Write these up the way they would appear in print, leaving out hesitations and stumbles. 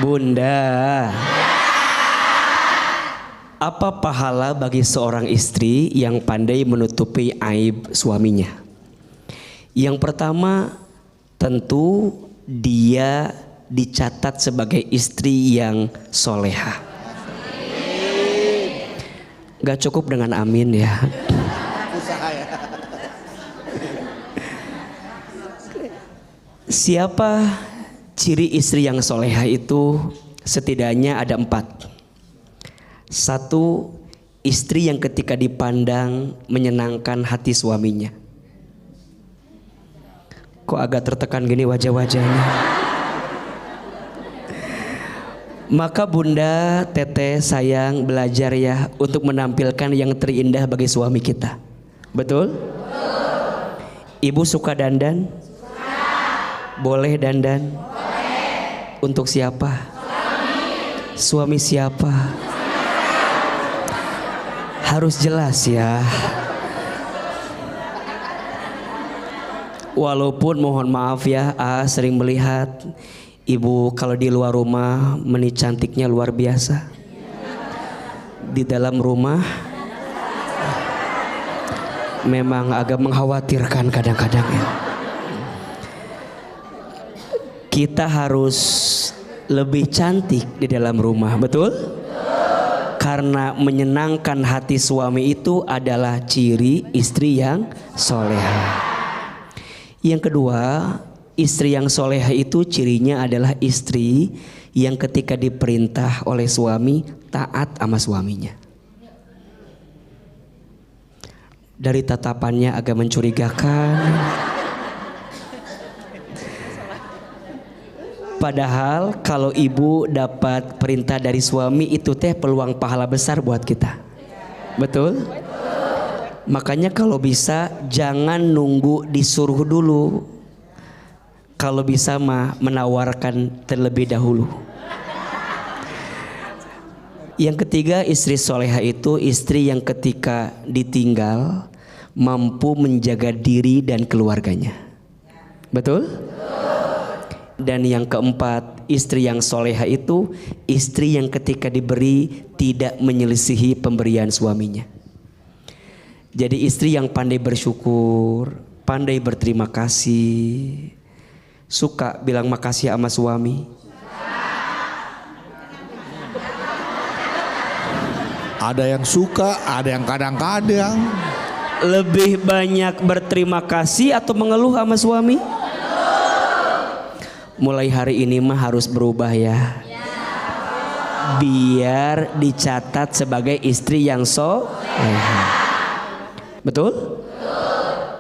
Bunda, apa pahala bagi seorang istri yang pandai menutupi aib suaminya? Yang pertama, tentu dia dicatat sebagai istri yang soleha. Gak cukup dengan amin ya. Siapa ciri istri yang soleha itu? Setidaknya ada 4. 1, istri yang ketika dipandang menyenangkan hati suaminya. Kok agak tertekan gini wajah-wajahnya? Maka bunda, teteh, sayang, belajar ya untuk menampilkan yang terindah bagi suami kita. Betul? Ibu suka dandan? Boleh dandan? Boleh. Untuk siapa? Suami siapa? Harus jelas ya. Walaupun mohon maaf ya, sering melihat ibu kalau di luar rumah meni cantiknya luar biasa. Di dalam rumah memang agak mengkhawatirkan kadang-kadang ya. Kita harus lebih cantik di dalam rumah, betul? Karena menyenangkan hati suami itu adalah ciri istri yang soleha. Yang kedua, istri yang soleha itu cirinya adalah istri yang ketika diperintah oleh suami taat sama suaminya. Dari tatapannya agak mencurigakan. Padahal kalau ibu dapat perintah dari suami itu teh peluang pahala besar buat kita. Betul? Makanya kalau bisa jangan nunggu disuruh dulu. Kalau bisa mah menawarkan terlebih dahulu. Yang ketiga, istri soleha itu istri yang ketika ditinggal mampu menjaga diri dan keluarganya. Betul? Dan yang keempat, istri yang soleha itu istri yang ketika diberi tidak menyelisihi pemberian suaminya. Jadi istri yang pandai bersyukur, pandai berterima kasih, suka bilang makasih sama suami. Ada yang suka, ada yang kadang-kadang. Lebih banyak berterima kasih atau mengeluh sama suami? Mulai hari ini mah harus berubah ya. Biar dicatat sebagai istri yang soleha. Betul?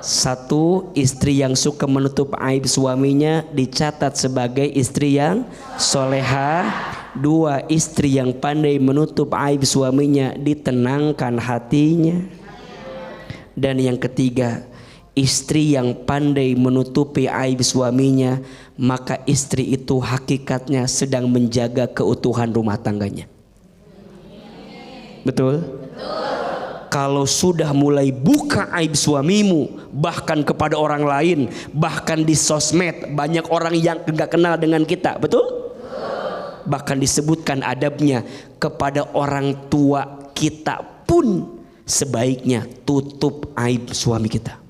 1, istri yang suka menutup aib suaminya dicatat sebagai istri yang soleha. 2, istri yang pandai menutup aib suaminya ditenangkan hatinya. Dan yang ketiga, istri yang pandai menutupi aib suaminya, maka istri itu hakikatnya sedang menjaga keutuhan rumah tangganya. Betul? Kalau sudah mulai buka aib suamimu, bahkan kepada orang lain, bahkan di sosmed, banyak orang yang gak kenal dengan kita, betul? Bahkan disebutkan adabnya, kepada orang tua kita pun sebaiknya tutup aib suami kita.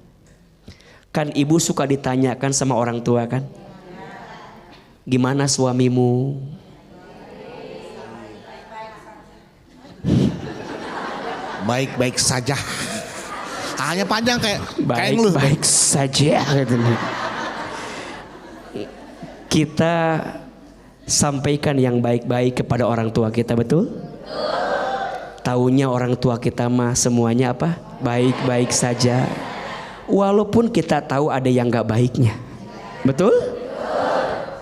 Kan ibu suka ditanyakan sama orang tua kan, gimana suamimu? Baik-baik saja. Hanya panjang kayak lu. Baik saja gitu. Kita sampaikan yang baik-baik kepada orang tua kita, betul? Taunya orang tua kita mah semuanya apa? Baik-baik saja. Walaupun kita tahu ada yang gak baiknya. Betul?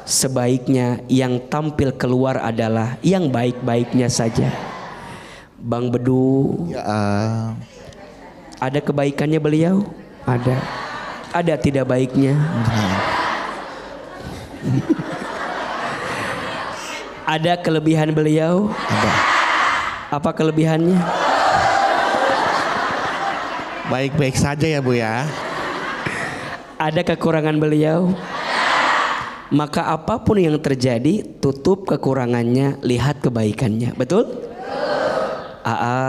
Sebaiknya yang tampil keluar adalah yang baik-baiknya saja. Bang Bedu ya, ada kebaikannya beliau? Ada. Ada tidak baiknya? Ada kelebihan beliau? Ada. Apa kelebihannya? Baik-baik saja ya Bu ya. Ada kekurangan beliau? Maka apapun yang terjadi, tutup kekurangannya, lihat kebaikannya. Betul? AA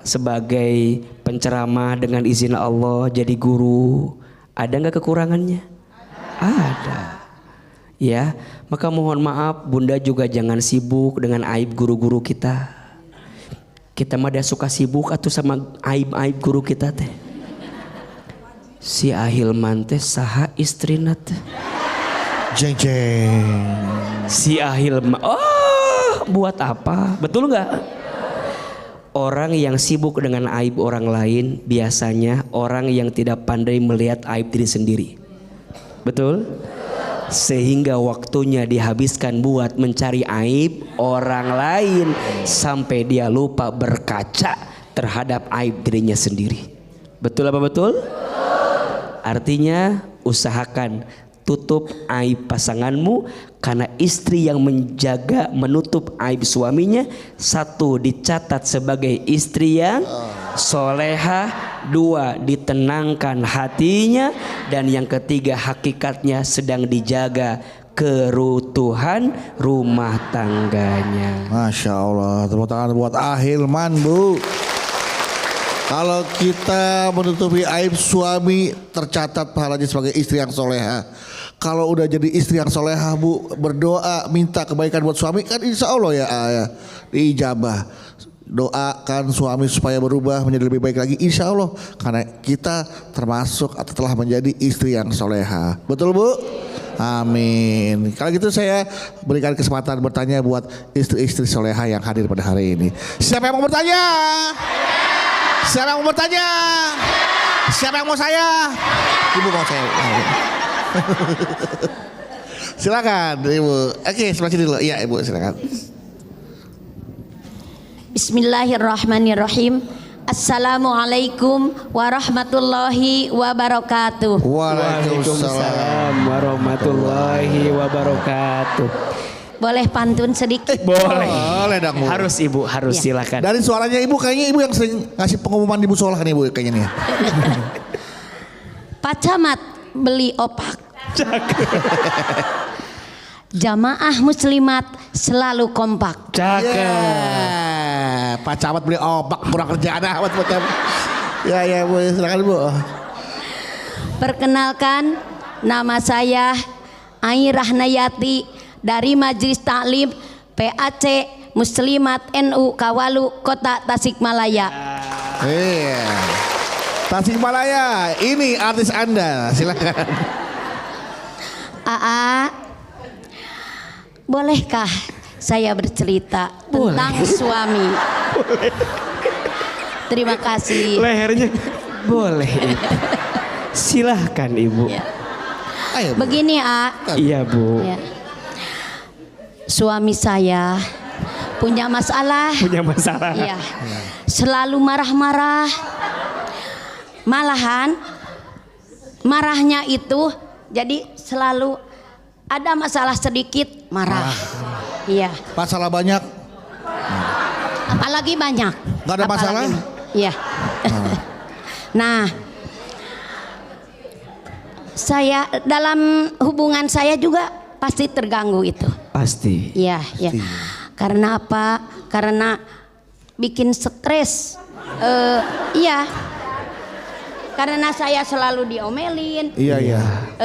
sebagai penceramah dengan izin Allah jadi guru, ada nggak kekurangannya? Ada. Ya, maka mohon maaf Bunda juga jangan sibuk dengan aib guru-guru kita. Kita mah dia suka sibuk atau sama aib-aib guru kita teh. Si Ahilman teh saha istrina teh. Jeng jeng. Si Ahilman, oh buat apa? Betul nggak? Orang yang sibuk dengan aib orang lain biasanya orang yang tidak pandai melihat aib diri sendiri. Betul? Sehingga waktunya dihabiskan buat mencari aib orang lain sampai dia lupa berkaca terhadap aib dirinya sendiri. Betul apa betul? Artinya usahakan tutup aib pasanganmu, karena istri yang menjaga menutup aib suaminya, satu dicatat sebagai istri yang solehah, dua ditenangkan hatinya, dan yang ketiga hakikatnya sedang dijaga kerutuhan rumah tangganya. Masya Allah, tepuk tangan buat Ahilman Bu. Kalau kita menutupi aib suami, tercatat pahalanya sebagai istri yang soleha. Kalau udah jadi istri yang soleha Bu, berdoa minta kebaikan buat suami, kan insya Allah ya, diijabah. Doakan suami supaya berubah menjadi lebih baik lagi, insya Allah, karena kita termasuk atau telah menjadi istri yang soleha. Betul Bu? Amin. Kalau gitu saya berikan kesempatan bertanya buat istri-istri soleha yang hadir pada hari ini. Siapa yang mau bertanya? Siapa yang mau bertanya? Siapa yang mau saya? Ibu mau saya. Silakan Ibu. Oke, sebelah sini dulu. Iya Ibu, silakan. Bismillahirrahmanirrahim. Assalamualaikum warahmatullahi wabarakatuh. Waalaikumsalam warahmatullahi wabarakatuh. Boleh pantun sedikit? Boleh dong Bu. Harus Ibu, harus Ya. silakan. Dari suaranya Ibu, kayaknya Ibu yang sering ngasih pengumuman di musola kan Ibu kayaknya nih. Pak Camat beli opak. Jamaah muslimat selalu kompak. Cakep. Ya, Pak Camat beli opak, kurang kerjaan amat Pak Camat. Ya Bu, silakan Bu. Perkenalkan, nama saya Ai Rahnayati dari Majelis Taklim PAC Muslimat NU Kawalu Kota Tasikmalaya. Iya. Tasikmalaya, ini artis Anda, silakan. AA, bolehkah saya bercerita tentang suami? Terima kasih. Lehernya boleh Ibu. Silahkan Ibu. Ya. Ayo Bu. Begini Iya Bu. ya. Suami saya punya masalah. Punya masalah. Iya. Selalu marah-marah. Malahan marahnya itu jadi selalu ada masalah sedikit marah. Iya. Masalah banyak, Apalagi banyak. nggak ada masalah? Iya. Nah, saya dalam hubungan saya juga pasti terganggu itu. Pasti. Iya, ya. Karena apa? Karena bikin stres. Iya. Karena saya selalu diomelin, Iya.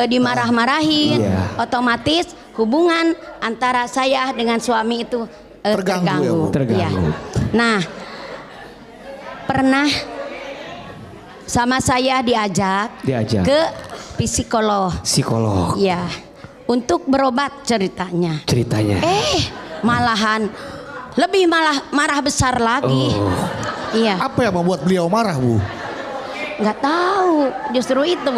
dimarah-marahin, Iya. otomatis hubungan antara saya dengan suami itu Terganggu ya, Bu? Terganggu. Iya. Nah, pernah sama saya diajak ke psikolog. Psikolog Iya, untuk berobat ceritanya. Malahan lebih marah besar lagi. Iya. Apa yang membuat beliau marah Bu? Nggak tahu, justru itu.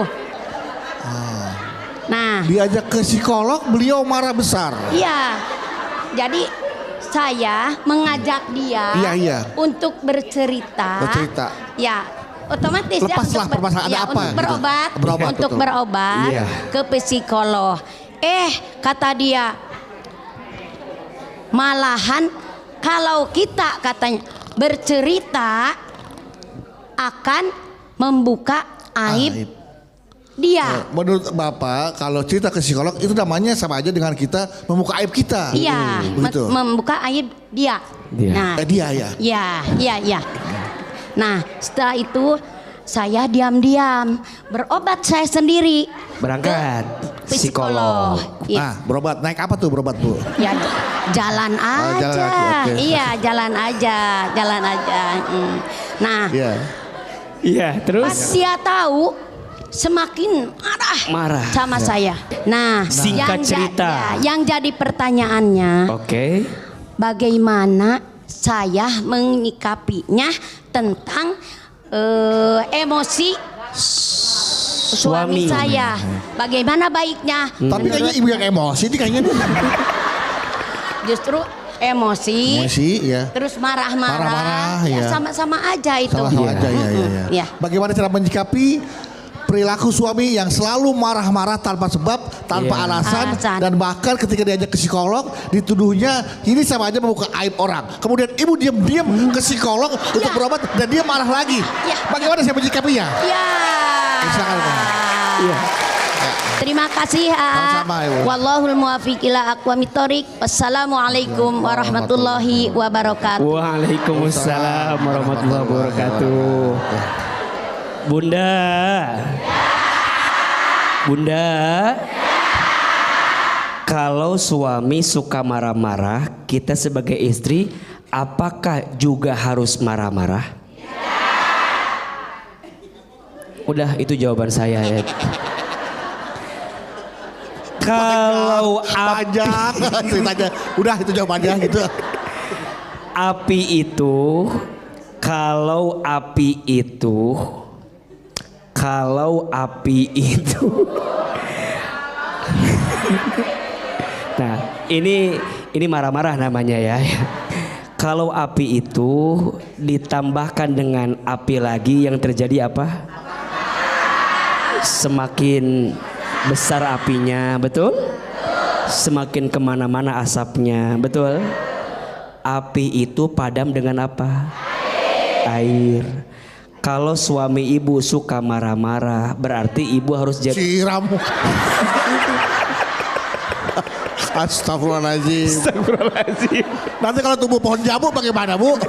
Nah, Diajak ke psikolog, beliau marah besar. iya. Jadi saya mengajak dia Iya. untuk bercerita. Ya, otomatis Lepaslah permasalahan ada apa untuk gitu. berobat, Berobat, untuk betul. berobat Iya. ke psikolog. Kata dia, malahan kalau kita katanya bercerita akan membuka aib dia. Menurut Bapak, kalau cerita ke psikolog itu namanya sama aja dengan kita membuka aib kita. Iya, Begitu. membuka aib dia. Dia. Nah, Dia ya. ya. Nah, setelah itu saya diam-diam berobat saya sendiri. Berangkat Ke psikolog. Iya. Nah, berobat naik apa tuh berobat Bu? Ya jalan aja. jalan kaki, oke. Iya, jalan aja. Nah, Iya. Iya, pas terus dia tahu semakin marah. sama saya. Nah, Singkat cerita. yang jadi pertanyaannya, Oke. bagaimana saya menyikapinya tentang emosi suami saya. Bagaimana baiknya? Tapi kayaknya ibu yang emosi ini kayaknya. Justru emosi, ya. terus marah-marah, Marah-marah, ya ya. sama-sama aja itu. Sama-sama aja ya. Ya. Bagaimana cara menyikapi perilaku suami yang selalu marah-marah tanpa sebab, tanpa Iya. alasan, Alasan. dan bahkan ketika diajak ke psikolog dituduhnya ini sama aja membuka aib orang. Kemudian ibu diam-diam ke psikolog untuk berobat dan dia marah lagi. Ya. Bagaimana saya menyikapinya? Ya. Silakan, Pak. Iya. Terima kasih. Sama-sama, Ibu. Wallahul muwaffiq ila aqwamit thoriq. Wassalamualaikum warahmatullahi wabarakatuh. Waalaikumsalam warahmatullahi wabarakatuh. Bunda, kalau suami suka marah-marah, kita sebagai istri apakah juga harus marah-marah? Udah, itu jawaban saya ya. Kalau Panjang ceritanya. Udah itu jawabannya gitu. api itu, kalau api itu nah ini marah-marah namanya ya. Kalau api itu ditambahkan dengan api lagi, yang terjadi apa? Semakin besar apinya, betul? Semakin kemana-mana asapnya, betul? Api itu padam dengan apa? Air. Kalau suami ibu suka marah-marah, berarti ibu harus jadi Siram. Astagfirullahaladzim. Astagfirullahaladzim. Nanti kalau tumbuh pohon jambu bagaimana Bu?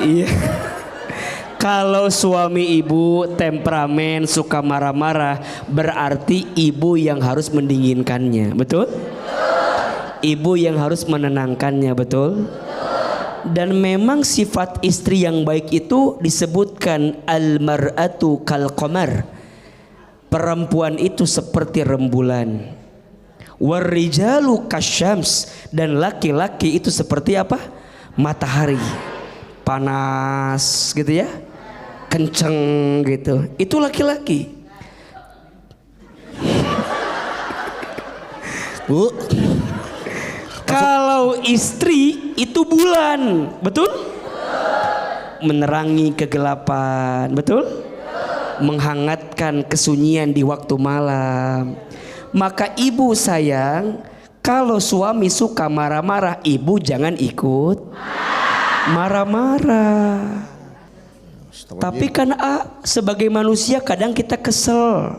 Iya. Kalau suami ibu temperamen suka marah-marah, berarti ibu yang harus mendinginkannya, betul? Ibu yang harus menenangkannya, betul? Dan memang sifat istri yang baik itu disebutkan al-mar'atu kal qamar. Perempuan itu seperti rembulan. Warrijalu kasyams, dan laki-laki itu seperti apa? Matahari. Panas gitu ya. Kenceng gitu. Itu laki-laki. Bu, Kalau istri itu bulan, betul? Menerangi kegelapan, betul? Menghangatkan kesunyian di waktu malam. Maka ibu sayang, kalau suami suka marah-marah, ibu jangan ikut marah-marah. Tapi kan sebagai manusia kadang kita kesel,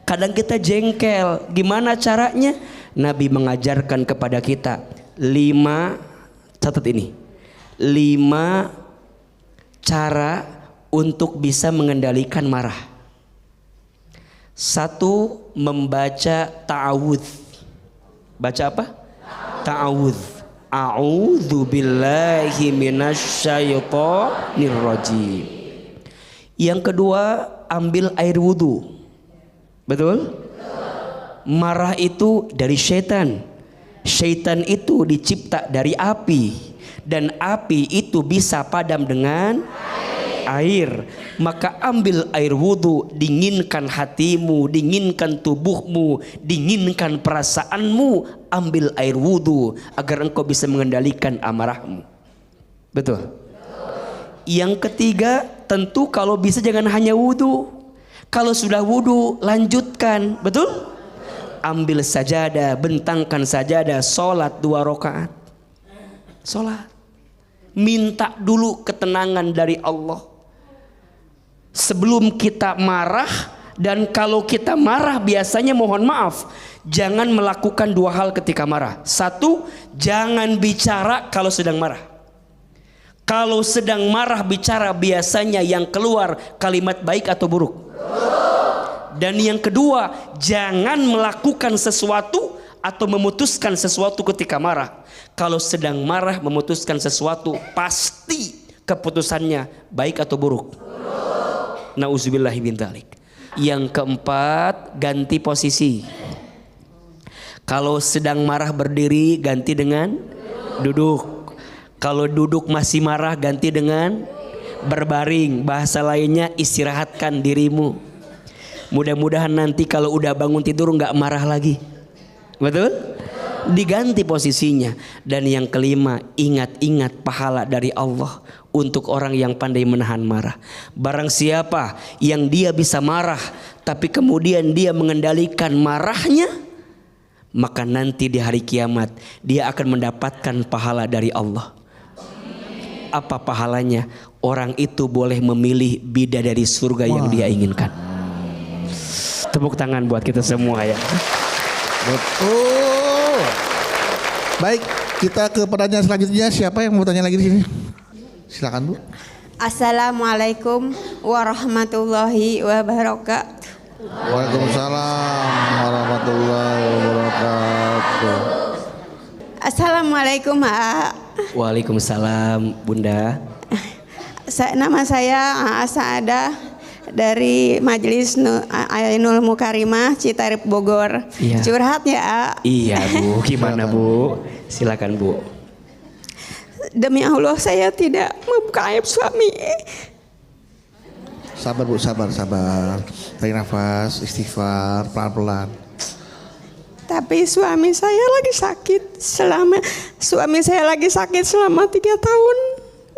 kadang kita jengkel. Gimana caranya? Nabi mengajarkan kepada kita 5, catat ini, 5 cara untuk bisa mengendalikan marah. 1, membaca ta'awudz. Baca apa? Ta'awudz. A'udzu billahi minasyaitonir rajim. Yang kedua, ambil air wudu. Betul? Marah itu dari syaitan. Syaitan itu dicipta dari api, dan api itu bisa padam dengan air. Maka ambil air wudu, dinginkan hatimu, dinginkan tubuhmu, dinginkan perasaanmu. Ambil air wudu agar engkau bisa mengendalikan amarahmu. Betul? Yang ketiga, tentu kalau bisa jangan hanya wudu. Kalau sudah wudu, lanjutkan. Betul? Ambil sajadah, bentangkan sajadah, sholat 2 rakaat. Sholat. Minta dulu ketenangan dari Allah. sebelum kita marah, dan kalau kita marah biasanya mohon maaf, jangan melakukan dua hal ketika marah. Satu, jangan bicara kalau sedang marah. Kalau sedang marah bicara biasanya yang keluar kalimat baik atau buruk. Dan yang kedua, jangan melakukan sesuatu atau memutuskan sesuatu ketika marah. Kalau sedang marah memutuskan sesuatu, pasti keputusannya baik atau buruk. Nauzubillahi min dzalik. Yang keempat, ganti posisi. Kalau sedang marah berdiri, ganti dengan duduk. Kalau duduk masih marah, ganti dengan berbaring. Bahasa lainnya, istirahatkan dirimu. Mudah-mudahan nanti kalau udah bangun tidur nggak marah lagi. Betul? Diganti posisinya. Dan yang kelima, ingat-ingat pahala dari Allah untuk orang yang pandai menahan marah. Barang siapa yang dia bisa marah tapi kemudian dia mengendalikan marahnya, maka nanti di hari kiamat dia akan mendapatkan pahala dari Allah. Apa pahalanya? Orang itu boleh memilih bidadari surga yang dia inginkan. Tepuk tangan buat kita semua ya. Betul. Baik, kita ke pertanyaan selanjutnya. Siapa yang mau tanya lagi di sini? Silakan Bu. Assalamualaikum warahmatullahi wabarakatuh. Waalaikumsalam warahmatullahi wabarakatuh. Assalamualaikum Mak. Waalaikumsalam Bunda. Nama saya Saadah dari Majelis Ainul Mukarimah Citarip Bogor. Iya. Curhat ya. Iya Bu, gimana Bu? Silakan Bu. Demi Allah saya tidak membuka aib suami. Sabar Bu, sabar. Tarik nafas, istighfar, pelan-pelan. Tapi suami saya lagi sakit selama 3 tahun.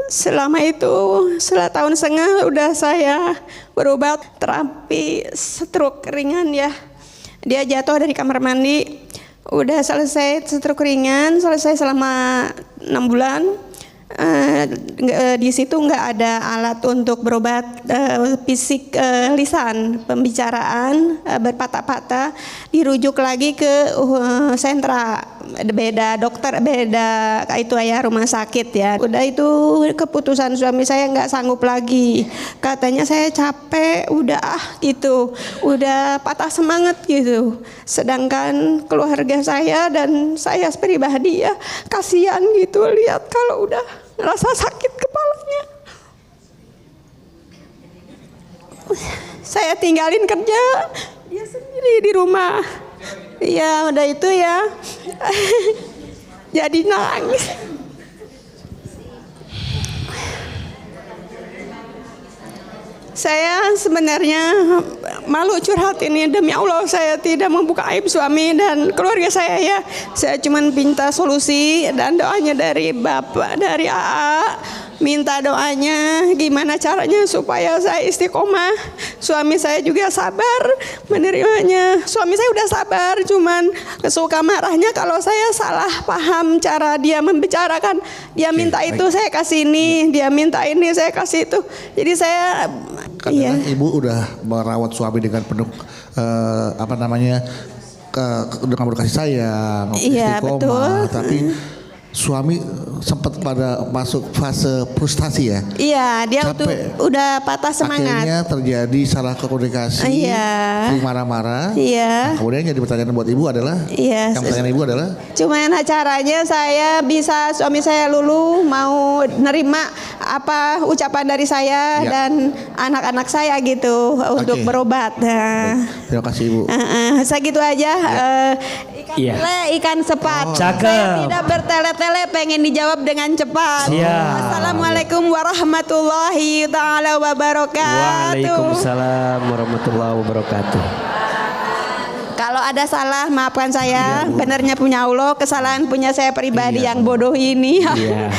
Selama itu, setelah tahun setengah udah saya berobat terapi stroke ringan ya. Dia jatuh dari kamar mandi. Udah selesai stroke ringan, selesai selama 6 bulan. Di situ nggak ada alat untuk berobat fisik lisan, pembicaraan berpatah-patah, dirujuk lagi ke sentra, beda dokter, beda itu ya rumah sakit ya. Udah itu keputusan suami saya nggak sanggup lagi, katanya saya capek, udah gitu, udah patah semangat gitu. Sedangkan keluarga saya dan saya pribadi ya kasihan gitu lihat kalau udah rasa sakit kepalanya. Saya tinggalin kerja, dia sendiri di rumah. Ya udah itu ya. Jadi nangis. Saya sebenarnya malu curhat ini, demi Allah saya tidak membuka aib suami dan keluarga saya ya. Saya cuma minta solusi dan doanya dari Bapak, dari AA. Minta doanya gimana caranya supaya saya istiqomah. Suami saya juga sabar menerimanya. Suami saya udah sabar, cuman suka marahnya kalau saya salah paham cara dia membicarakan. Dia minta itu saya kasih ini, dia minta ini saya kasih itu. Jadi saya Kadang Ibu udah merawat suami dengan penuh dengan berkasih sayang, iya, istiqomah, betul. tapi suami sempat pada masuk fase frustasi ya. Iya, dia Capek. udah patah semangat. Akhirnya terjadi salah komunikasi, Iya. marah-marah. Iya. Nah, kemudian jadi pertanyaan buat Ibu adalah, Iya. yang pertanyaan Ibu adalah, Cuman caranya saya bisa suami saya lulu mau nerima apa ucapan dari saya Ya. dan anak-anak saya gitu untuk Oke. berobat. Nah, terima kasih Ibu. segitu aja. Ikan Iya. tele, ikan sepat. Cakep. Saya tidak bertele-tele, pengen dijawab dengan cepat. Siap. Assalamualaikum warahmatullahi taala wabarakatuh. Waalaikumsalam warahmatullahi wabarakatuh. Kalau ada salah maafkan saya, benernya punya Allah, kesalahan punya saya pribadi yang bodoh ini. Iya.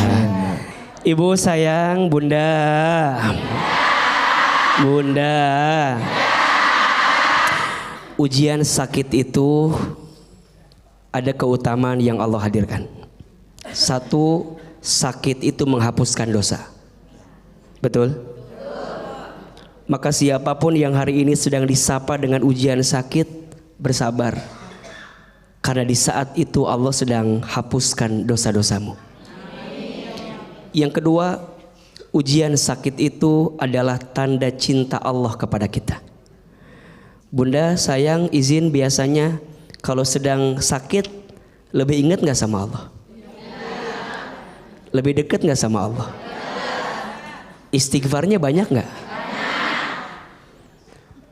Ibu sayang Bunda. Bunda. Ujian sakit itu ada keutamaan yang Allah hadirkan. Satu, sakit itu menghapuskan dosa. Betul? Maka siapapun yang hari ini sedang disapa dengan ujian sakit, bersabar. Karena di saat itu Allah sedang hapuskan dosa-dosamu. Yang kedua, ujian sakit itu adalah tanda cinta Allah kepada kita. Bunda, sayang, izin, biasanya kalau sedang sakit lebih ingat gak sama Allah? Lebih dekat gak sama Allah? Istighfarnya banyak gak?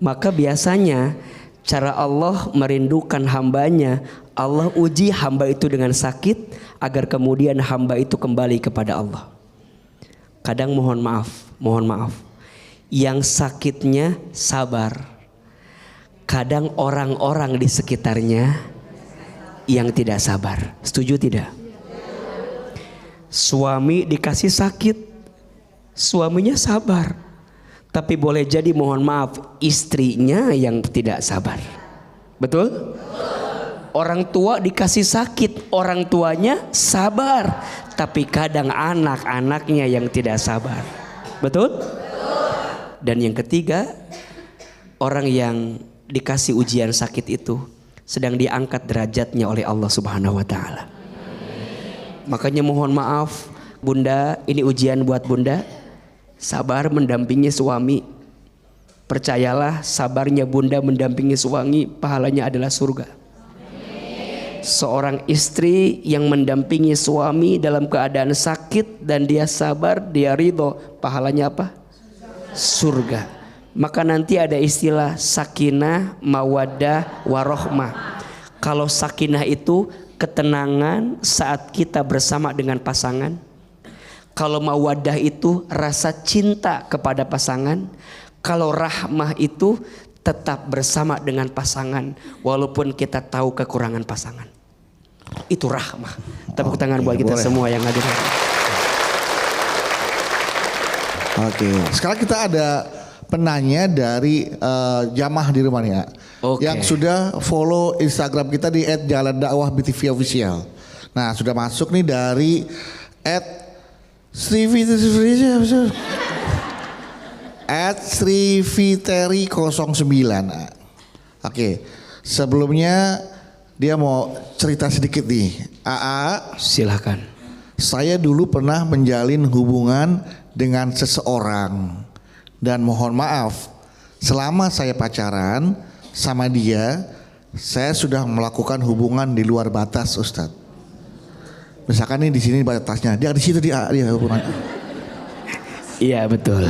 Maka biasanya cara Allah merindukan hambanya, Allah uji hamba itu dengan sakit agar kemudian hamba itu kembali kepada Allah. Kadang mohon maaf, yang sakitnya sabar. Kadang orang-orang di sekitarnya yang tidak sabar. Setuju tidak? Suami dikasih sakit, suaminya sabar. Tapi boleh jadi mohon maaf, istrinya yang tidak sabar. Betul? Orang tua dikasih sakit, orang tuanya sabar. Tapi kadang anak-anaknya yang tidak sabar. Betul? Dan yang ketiga, orang yang dikasih ujian sakit itu sedang diangkat derajatnya oleh Allah Subhanahu wa taala. Makanya mohon maaf, Bunda, ini ujian buat Bunda. Sabar mendampingi suami. Percayalah, sabarnya Bunda mendampingi suami, pahalanya adalah surga. Seorang istri yang mendampingi suami dalam keadaan sakit dan dia sabar, dia ridho, pahalanya apa? Surga. Maka nanti ada istilah sakinah, mawaddah, warohmah. Kalau sakinah itu ketenangan saat kita bersama dengan pasangan. Kalau mawaddah itu rasa cinta kepada pasangan. Kalau rahmah itu tetap bersama dengan pasangan walaupun kita tahu kekurangan pasangan. Itu rahmah. Tepuk tangan buat kita semua yang hadir. Oke, sekarang kita ada penanya dari jamaah di rumah nih ya. Yang sudah follow Instagram kita di @jalandakwahbtvofficial. Nah, sudah masuk nih dari @sriviteri09. Oke, sebelumnya dia mau cerita sedikit nih. AA, silakan. Saya dulu pernah menjalin hubungan dengan seseorang dan mohon maaf, selama saya pacaran sama dia, saya sudah melakukan hubungan di luar batas, Ustadz. Misalkan nih di sini batasnya, dia di situ dia hubungan. Iya betul.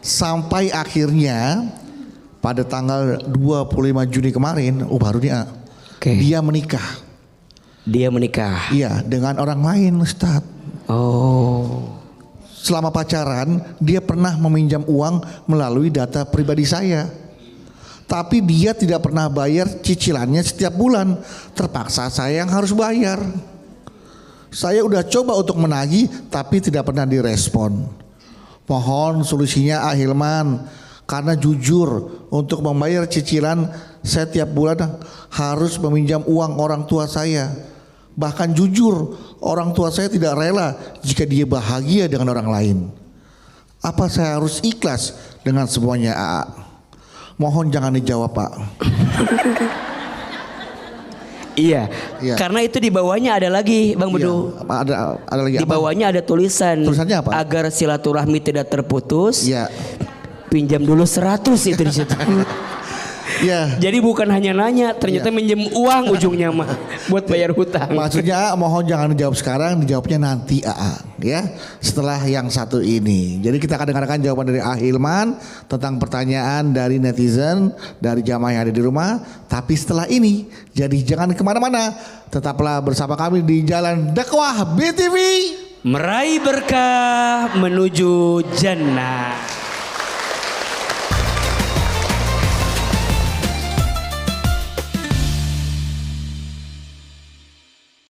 Sampai akhirnya pada tanggal 25 Juni kemarin, baru dia, dia menikah. Dia menikah. Iya, dengan orang lain, Ustadz. Oh. Selama pacaran, dia pernah meminjam uang melalui data pribadi saya. Tapi dia tidak pernah bayar cicilannya setiap bulan. Terpaksa saya yang harus bayar. Saya udah coba untuk menagih, tapi tidak pernah direspon. Mohon solusinya Ahilman, karena jujur untuk membayar cicilan saya tiap bulan harus meminjam uang orang tua saya. Bahkan jujur orang tua saya tidak rela jika dia bahagia dengan orang lain. Apa saya harus ikhlas dengan semuanya, AA? Mohon jangan dijawab, Pak. Iya, karena itu di bawahnya ada lagi, Bang Bedu. Ada lagi. Di bawahnya ada tulisan. Tulisannya apa? Agar silaturahmi tidak terputus. Iya. Pinjam dulu 100 itu di situ. Ya. Jadi bukan hanya nanya, ternyata minjem uang ujungnya mah buat bayar hutang. Maksudnya mohon jangan dijawab sekarang, dijawabnya nanti AA, ya. Setelah yang satu ini. Jadi kita akan dengarkan jawaban dari Ahilman tentang pertanyaan dari netizen, dari jamaah yang ada di rumah. Tapi setelah ini, jadi jangan kemana-mana, tetaplah bersama kami di Jalan Dakwah BTV. Meraih berkah menuju jannah.